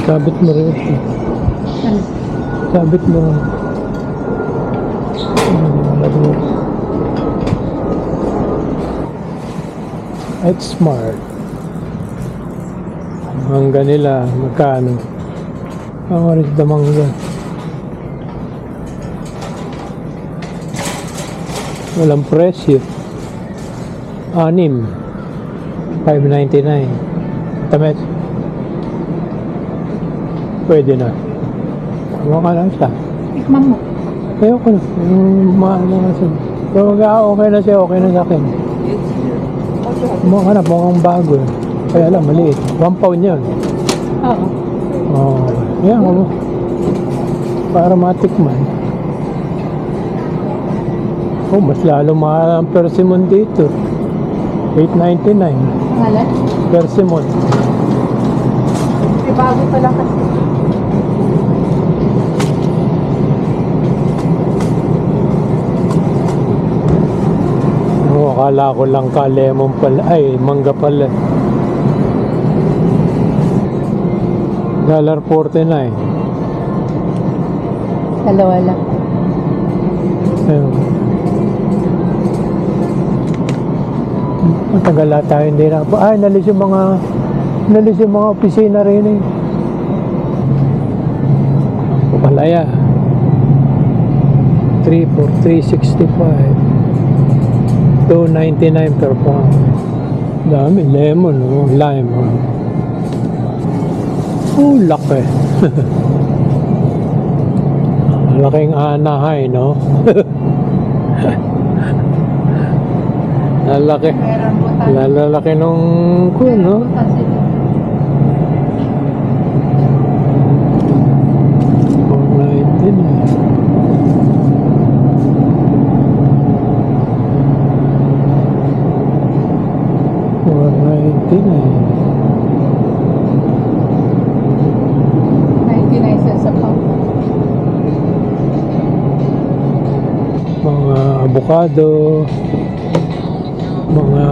Sabit mo rin ito. Ano? Sabit mo rin. It's smart. Mangga nila, magkano? Ang oras na mangga. Walang presyo. 6. 5.99. Tamet. Pwede na. Kuha ka lang siya. Tikman mo. Ayoko na. Yung maano na siya. Pero okay na siya, okay na sa akin. Mukha na, mukhang bago. Kaya lang, maliit. 1 pound yun. Oo. Oo. Yan, para matikman. Oh, mas lalo mahal ang persimmon dito. 8.99. Halat? Persimmon. May bago pala kasi. Oh, akala ko lang ka lemon pala. Ay, mangga pala. $1.49. Dalawa lang. Ayun. Matagal na tayo hindi na. Ay, nalis yung mga opisina rin eh. Palaya. 365. 2.99 per pound. Dami. Lemon. Oh, lime. Oh, laki. Laking anahay, no? Lalaki. Meron po tayo. Lalaki nung kuya, no? $0.99 a pound. Mga avocado, mga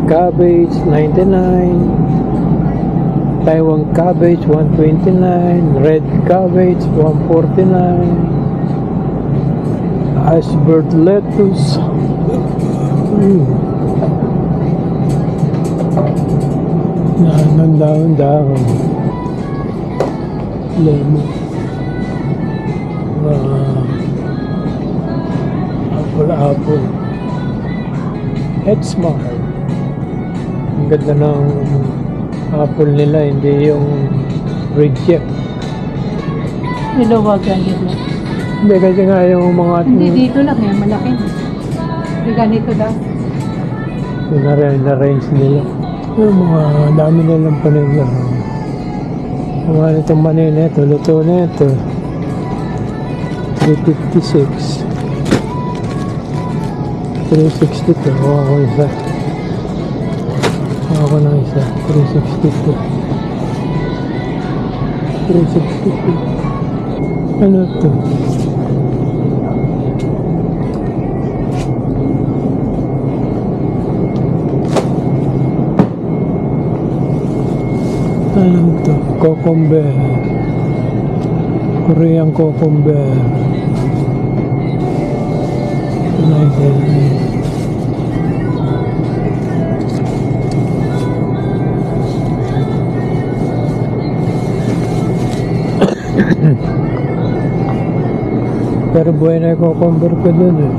cabbage, 99. Taiwan cabbage, 129. Red cabbage, 149. Iceberg lettuce. Daon. Lemon. Apple. It's smart. Ang ganda ng apple nila, hindi yung reject. Niluwagan nila. Hindi kasi nga yung mga Hindi dito lang yan, malaki. Hindi ganito daw. na-range nila. Yung mga dami nilang panila. Yung mga itong manila ito, luto na ito. 356. 362. Ako isa. Ako na isa. 362. 362. Ano ito? Ano ito? Cucumber. Korean cucumber. Pero buhay na yung cucumber ko dun eh.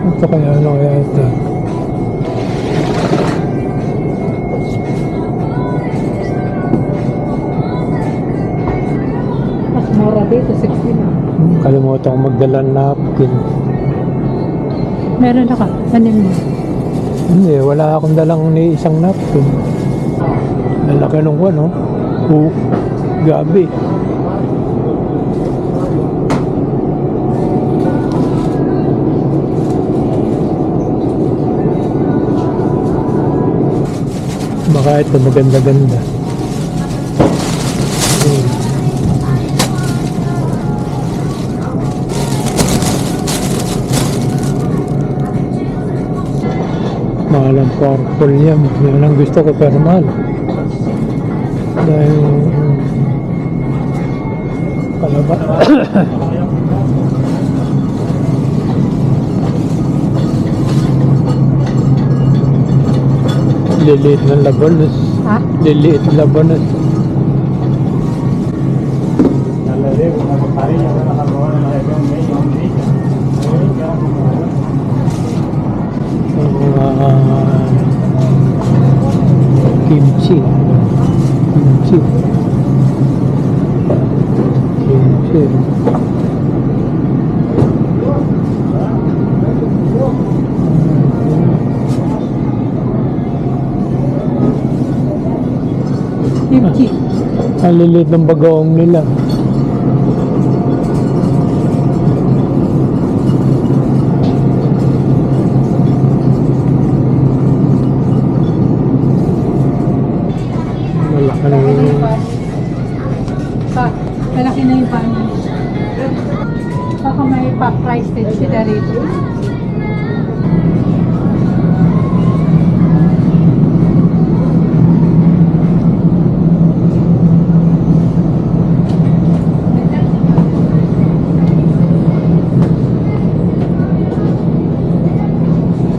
Ito kaya ano kaya ito? Mas mura dito, 60 na. Kalimutan ko magdala ng napkin. Meron na ka, tanin mo. Hindi, wala akong dalang ni isang napkin. Lalaki nung ano? Gabi. Baka ito maganda-ganda. Mahal ang purple yan. Yan ang gusto ko pero mahal. Dahil kalaba. Liliit ng labanos. Ha? Liliit ng labanos. Kimchi. Kimchi. Kimchi. Kimchi. Ang lilit ng bagoong nila. Malaki na yun. Pa, malaki na yung paano. Baka may pa-price din sila rito.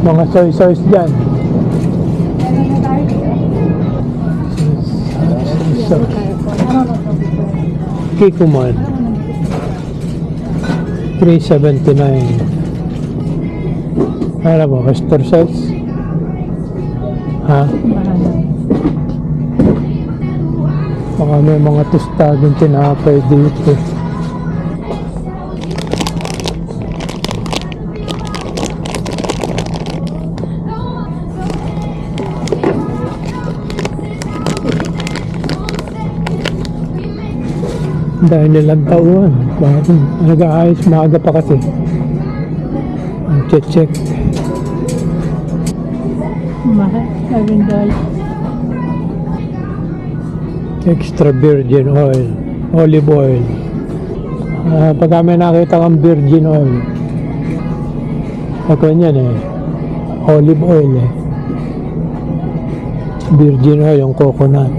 Mga soy-soys dyan. Meron na tayo dito. Kikuman. 379. Ano ba? Castor sauce? Ha? Baka may mga tostadong tinapay dito. Dahil nilang tauhan. Bakit? Nag-aayos maaga pa kasi. Ang check. Mahal. $7. Extra virgin oil. Olive oil. Pag may nakita kang virgin oil. Ako yan eh. Olive oil eh. Virgin oil yung coconut.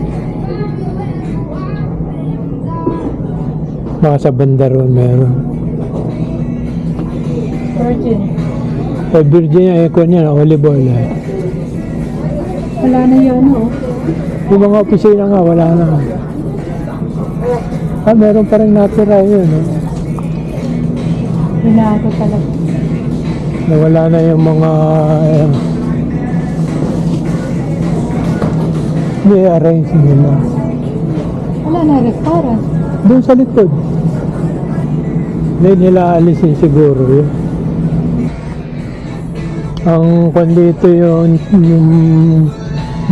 Baka sa Bandaron meron. Virgin. Virgin yan, econ yan, olive oil eh. Wala na yun, oh. Yung mga opisina nga, wala na. Meron pa rin natira yun. Binago talaga. Nawala na yung mga i-arrange nila. Wala na restaurant. Doon sa likod. Hindi nila alisin siguro yun. Ang kung dito yung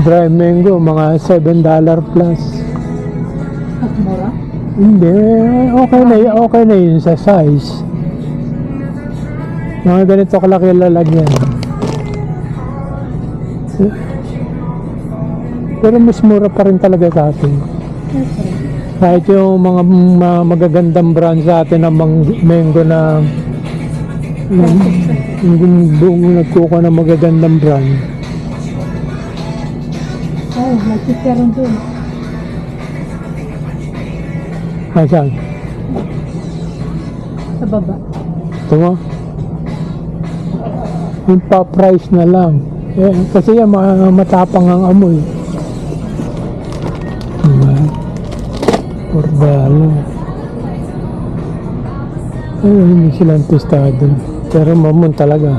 dry mango, mga $7 plus. Mas mura. Hindi, okay na yun sa size. Mga ganito kalaki lalagyan. Pero mas mura pa rin talaga sa atin. Kahit yung mga magagandang brand sa atin ng mango na yung buong nagkuha ng magagandang brand. Oh, nagsiseron dun. Saan? Sa baba. Ito mo? Yung pa-price na lang. Kasi yan, matapang ang amoy. Diba? $4. Ay, hindi silang tostado. Pero mamon talaga.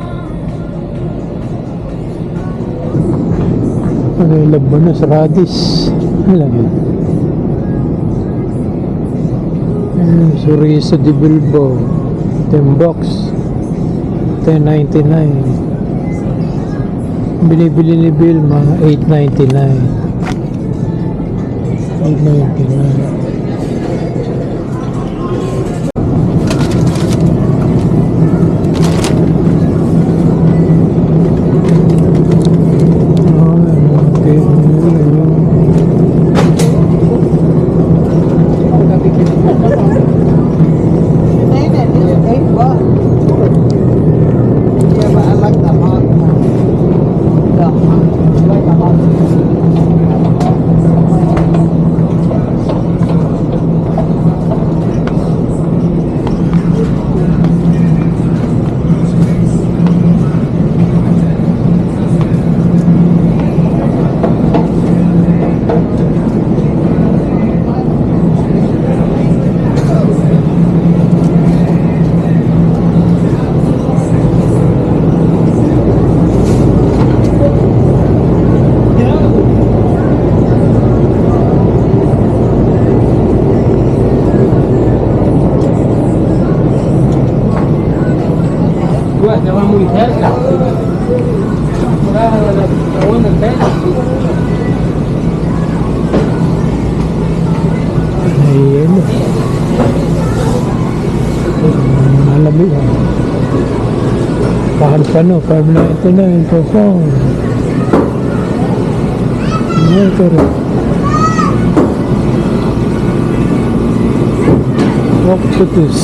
Ano yung labanos, radish. Ano lang yun? Chorizo de Bilbao. 10 box. $10.99. Binibili ni Vilma, $8.99. $8.99. Igual, estaba muy cerca. Está bueno el tela. Ayan. Malamig ah. Pahal pa no, farm na ito na yung perform. Ito rin. Octopus.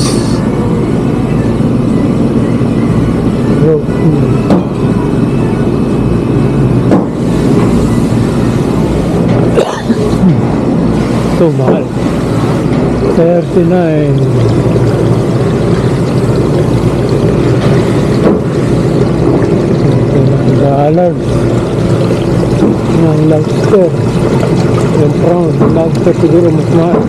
Roku. Ito mahal. 39. $1 ng lobster. Yung prawn, lobster siguro mas mahal.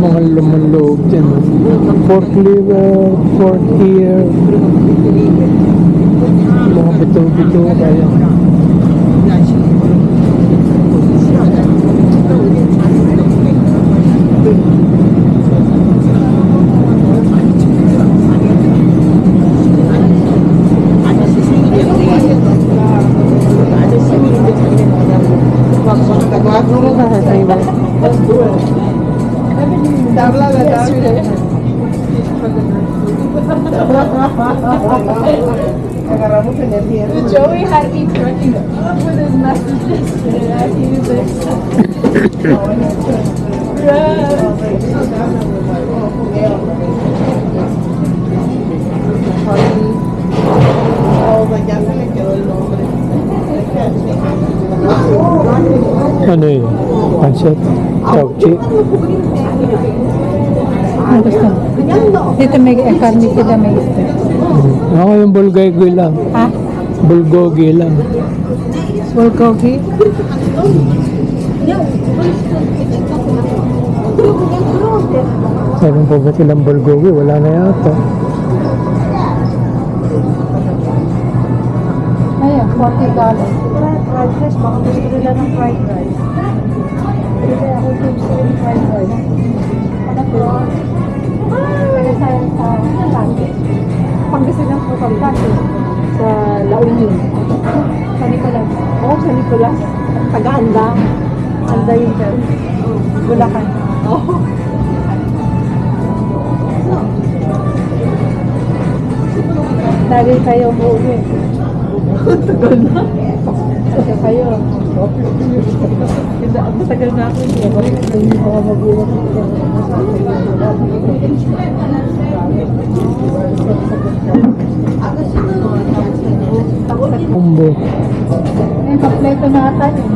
Mga lumaloob dyan. Pork liver, pork ear. Mga bito-bito kaya. Joey had me cracking up with his messages and asking me Ano yun? Pancit? Chowchi? Gusto. Dito may karne sila may isda. Ako yung bulgogi lang. Ha? Bulgogi lang. Bulgogi? Sabi po ba silang bulgogi? Wala na yata. Ayan, $40. Fried rice, baka gusto nila ng fried rice. Kasi ako gusto ng fried rice. Ano po? Kaya sa pag gusto ng pagkakas sa La Union. Sa Nicolas. Oo, sa Nicolas. Taga-anda. Anda yung sir. Bulacan. Oo. Lagi kayo umuwi. Tagal na. Kasi kayo. Matagal na ako. Hindi ko mag-iwan. Umbo. May kompleto na ata yun.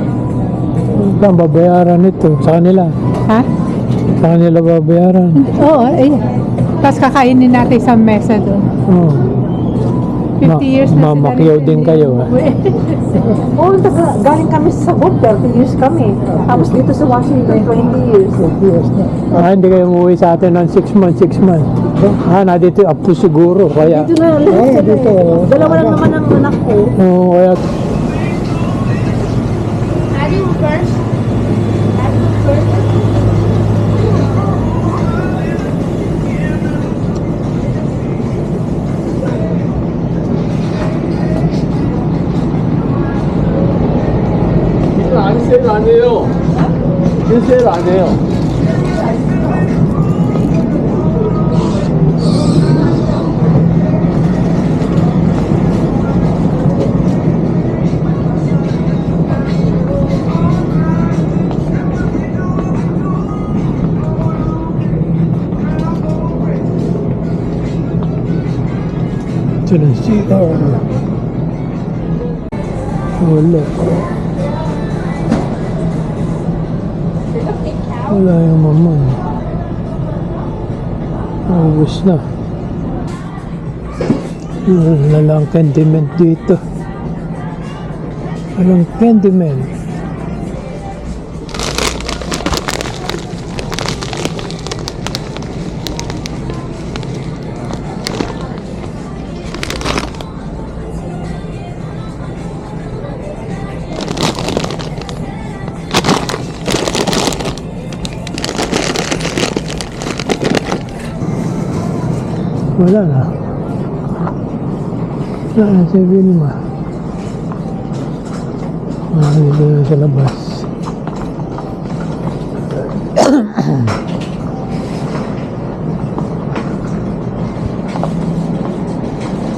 Ang babayaran ito sa kanila. Ha? Sa kanila babayaran. Oo, eh. Tapos kakainin natin sa mesa doon. Oh. 50 years na sila Mamakyaw rin din kayo. Oo, galing kami sa Sagot, 30 years kami. Tapos dito sa Washington, 20 years. Hindi kayo umuwi sa atin ng 6 months, 6 months. Na dito up to siguro. Kaya, Dito na lahat sila dito. eh. Dalawa lang naman ang anak ko. kaya 아니에요. 흰셀 아니에요. 저는 CR. Wala. Wala yung mama. Ubus na. Wala lang condiment dito. Walang condiment. Wala na. Wala na si Vilma. Dito na sa labas.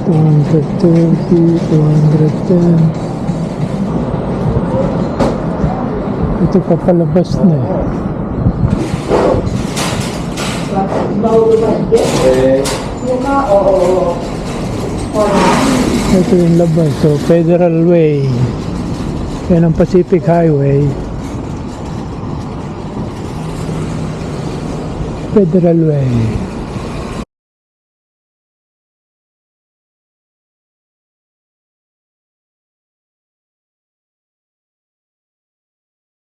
$230, $210. Ito papalabas na eh. Ito yung labas. So, Federal Way. Yan ang Pacific Highway. Federal Way.